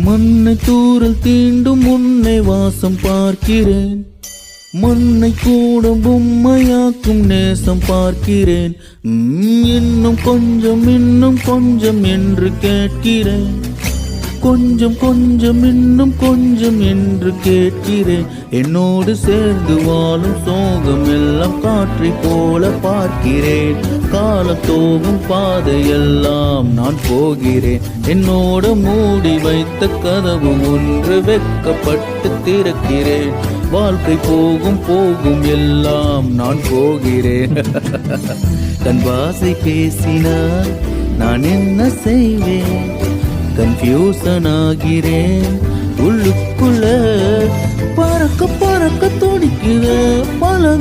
மண்ணை தூரல் தீண்டும் உன்னை வாசம் பார்க்கிறேன், மண்ணை கூட பொம்மையாக்கும் நேசம் பார்க்கிறேன். இன்னும் கொஞ்சம் என்று கேட்கிறேன், கொஞ்சம் இன்னும் கொஞ்சம் என்று கேட்கிறேன். என்னோடு சேர்ந்து வாழும் சோகம் எல்லாம் காற்றை போல பார்க்கிறேன். காலம் தோகும் பாதையெல்லாம் நான் போகிறேன். என்னோட மூடி வைத்த கதவு ஒன்று வெட்கப்பட்டு திறக்கிறேன். வாழ்க்கை போகும் எல்லாம் நான் போகிறேன். தன் வாசை பேசினார் நான் என்ன செய்வேன், கன்ஃபியூசன் ஆகிறேன். உள்ளுக்குள்ள பறக்க துடிக்கிற பல